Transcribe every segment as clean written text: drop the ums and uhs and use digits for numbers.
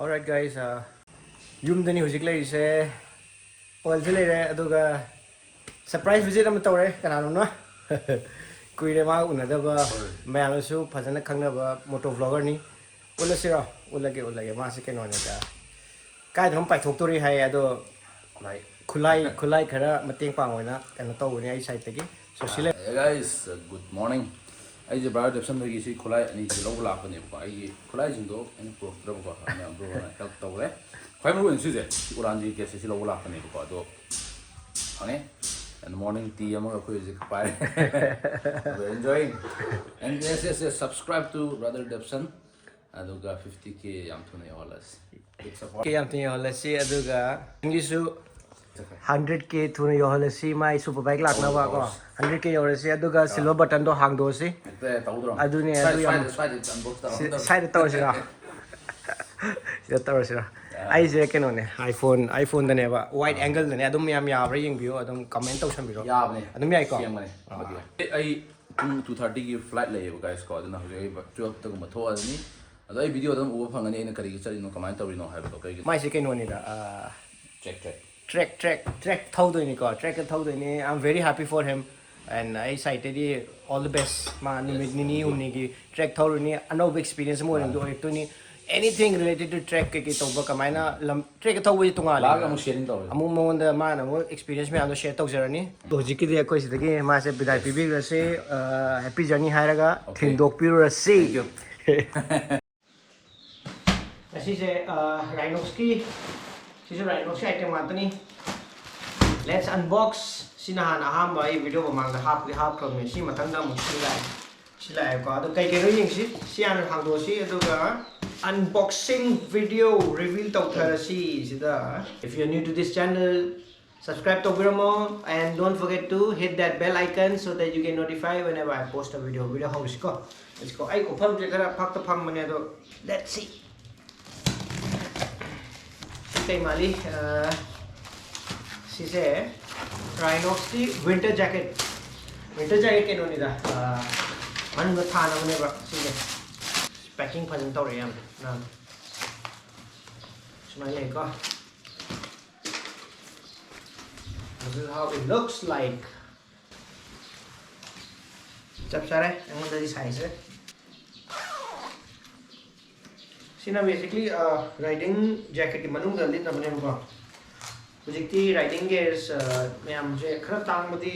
Alright guys, yumdani hujik lai se Paul se lai aduga surprise visit am tawre kanano no kuire ma unada ba mayam su phajana khangna ba moto vlogger ni ulasira ulage ma se keno ne ka kai thom pai thok tori hai ado like khulai khara mateng pang oina kano taw ni ai side tagi so sile Hey guys, good morning. I just brought up some of the Kulai and it's a local lap on it. I Kulai Jindo and Pro Drogo and help Tole. Quite ruined Susan, Uranji gets a local lap on it. Honey, and morning tea among a quiz pie. We're enjoying. And yes, subscribe to Brother Debson. Aduga 50k $50. ke yam tin yo la si aduga ingisu 100k thuna yo la si mai super bike lak na ba ko 100k yo la si aduga silver button do hang do si adu ne adu yam side to si ra ya to si ra ai je ke no ne iphone da ne ba wide angle da ne adum yam ya ra ying bio adum comment to sam biro ya ne adum yai ko I 2:30 ki flight le guys ko aduna hoje 12 to ma tho ani adai video dam uba phangani ina kari chari no comment tawri no haiba to kai mai se ke no ni da track thau do ni ko track thau do ni I'm very happy for him and I cited all the best ma ni umni ki track thau ni another experience mo ring do to ni anything related to track ke to ba kamaina track thau wi tunga la ga mo sharing tawri amu mo da ma na mo experience me ando share tau jarani to jiki de ko si de ma se bidai pi bi se happy journey hairaga thindok pi ro se This is a Rynox key. This is a Rynox item matani. Let's unbox. Sinahan aham ba video ba mang da half from si matang da mo sila ko ado kai kai ring si an hang do si ado ga unboxing video reveal to thara si sida. If you're new to this channel, subscribe to Biramo and don't forget to hit that bell icon so that you get notified whenever I post a video. Let's go. I ko pham je kara phak ta pham mane do. Let's see. Kay mali si se Rynox ki winter jacket ke no ni da man ga thana mane ba si se packing phajan taw re am na smile le ko this is how it looks like chap sare ang da size hai Sina basically riding jacket ki manung da lit na bane ba hujikti riding gears mayam je khara tang madi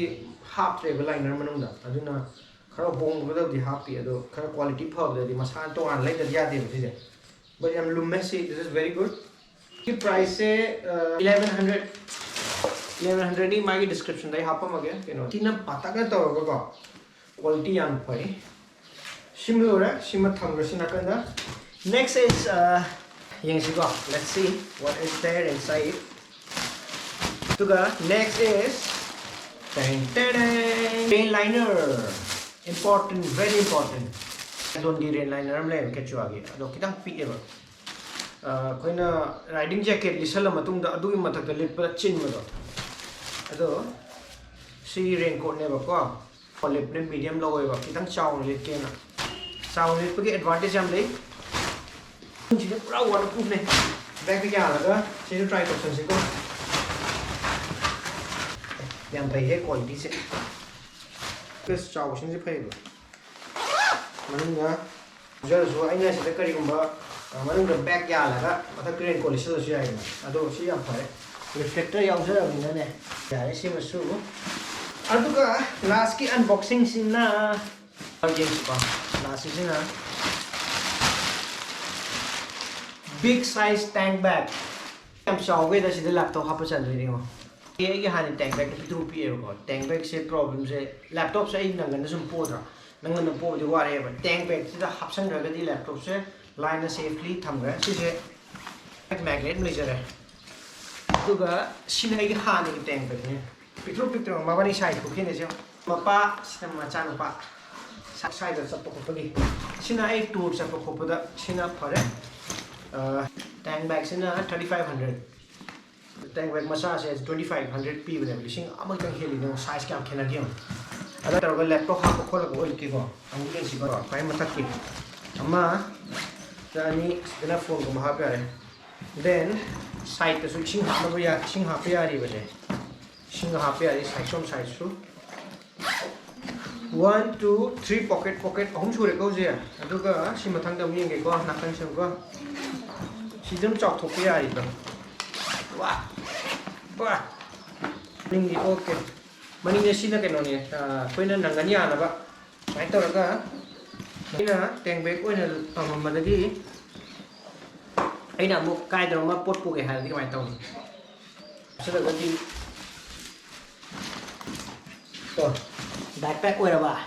half travel liner manung da aduna khara bong ba da di half pi ado khara quality phab da di masan to an lai da ya de bi je but am lumme see this is very good ki price se 1100 ni magi description dai hapa mage keno tina pata ka to ko quality am pai simura sima thang ro sina kan da Next is let's see what is there inside. Next is rain liner. Important, very important. Don't need rain liner. I'm like catch you again. Look, kitang pi ever. Koina riding jacket lisala matung da adu matak da lip chin mo do. Ado si raincoat ne ba ko lip ne medium low ba kitang chow lip ke na. Chow lip ke advantage am le chỉ là pro waterproof này bag cái là đó sẽ try tập thành sẽ có làm thấy hết quality sẽ cái sau sẽ phải rồi mà nên nhá giờ số anh này sẽ cái gì cũng bảo mà nên cầm bag là đó mà ta create quality sẽ là gì mà đồ sẽ làm phải reflector yang sẽ là mình này cái sẽ mà số anh tu cả last cái unboxing xin na anh gì pa last xin na big size tank bag. I'm sorry that the laptop happens to be here. You have a tank bag to be able to tank bag say problems. Laptop say nangan some porter. Nangan the port the whatever. Tank bag is the hapsan the laptop say line safely thamga. She say magnet measure. To the Sinai hand in tank bag. Picture Mavani side cooking is your Mapa Sinamachan pa. Side of Sapopoli. Sinai tools of Popoda Sina Pare. Tank bags in 3500 tank bag massage is 2500 p with everything among the hill no size cam Canadian other laptop half a color oil kigo ang gulen si ba kay mataki ama dani ina phone ko mahapya Then side to switching half ya sing half ya ri base. Sing half ya ri side some side su. 1 2 3 pocket ahum sure ko je. Aduga si mathang da mi nge ko nakang sem ko. Si jam chok thok ya ri to. Wah. Wah. Ning di okay. Maning ne si na keno ni koina nanganya na ba. Mai to ra ina tank bag oina madagi aina mo kai dro ma pot pu ke hal di mai to ni sada gati to backpack oira ba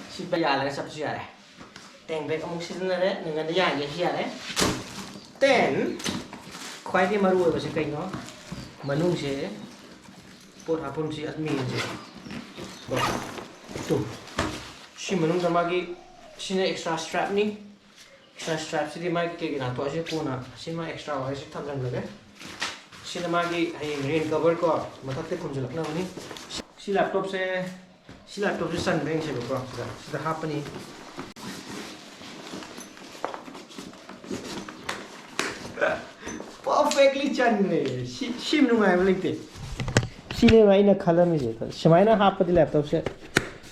si ba ya la sab si ya tank bag amuk si na re ngan da ya ge si ya re then khwai di maru ba si kai no manung se pot hapum si admin se to si manung da magi sini extra strap ni extra strap sini magi ke gina to ase puna sini extra wa ase tham jang lage sini magi hai rain cover ko mathak te khunjul na ni si laptop se sun beng se ko sida hapani perfectly chan ne sim nu ngai balik te sini mai na khala mi je samai na hapadi laptop se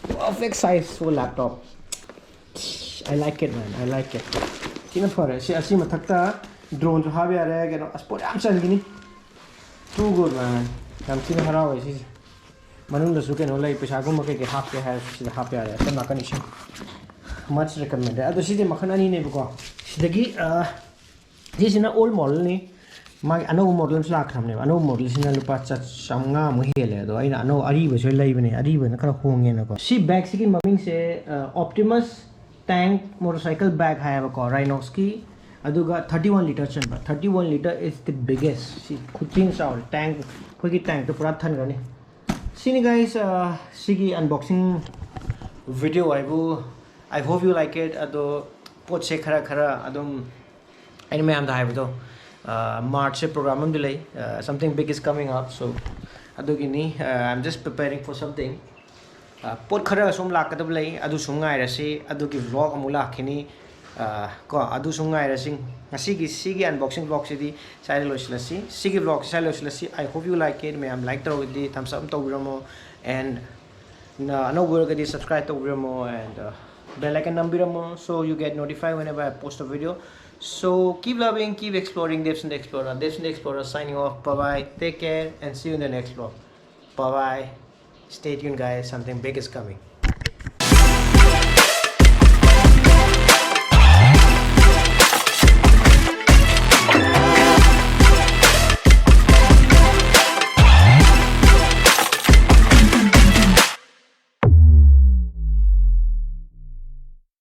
perfect size for laptop. I like it, man. I like it. Kina fare si asi mathakta drone jo habe are geno asport am chan gini. Too good, man. Kam kina haraw si manung da su ke no lai pesa gum ke half ke ha si half ya ta na kani shi. Much recommended. Ado si de makhan ani ne ko. Sidagi this is an old model ni. Mag ano model sa kham ne. Ano model sina lupa cha samnga mu hele do aina ano ari ba so lai bane ari ba na kara honge na ko. Si bag sikin maming se Optimus tank motorcycle bag hai ko Rynox ki aduga 31 liter chan ba 31 liter is the biggest si khutin saw tank khoi ki tank to pura than gani sini guys sigi unboxing video I hope you like it ado pot se khara adum and me am da hai do March se program am delay something big is coming up so adugi ni I'm just preparing for something pot khara som lakadab lay adu sungai rasi adu ki vlog amula khini ko adu sungai rasing sigi unboxing vlog sidi sai loislasi sigi vlog sai loislasi I hope you like it me am like to with the thumbs up to biramo and no work the subscribe to biramo and bell icon nambiramo so you get notified whenever I post a video so keep loving keep exploring Devson the Explorer signing off bye bye take care and see you in the next vlog bye bye. Stay tuned guys, something big is coming.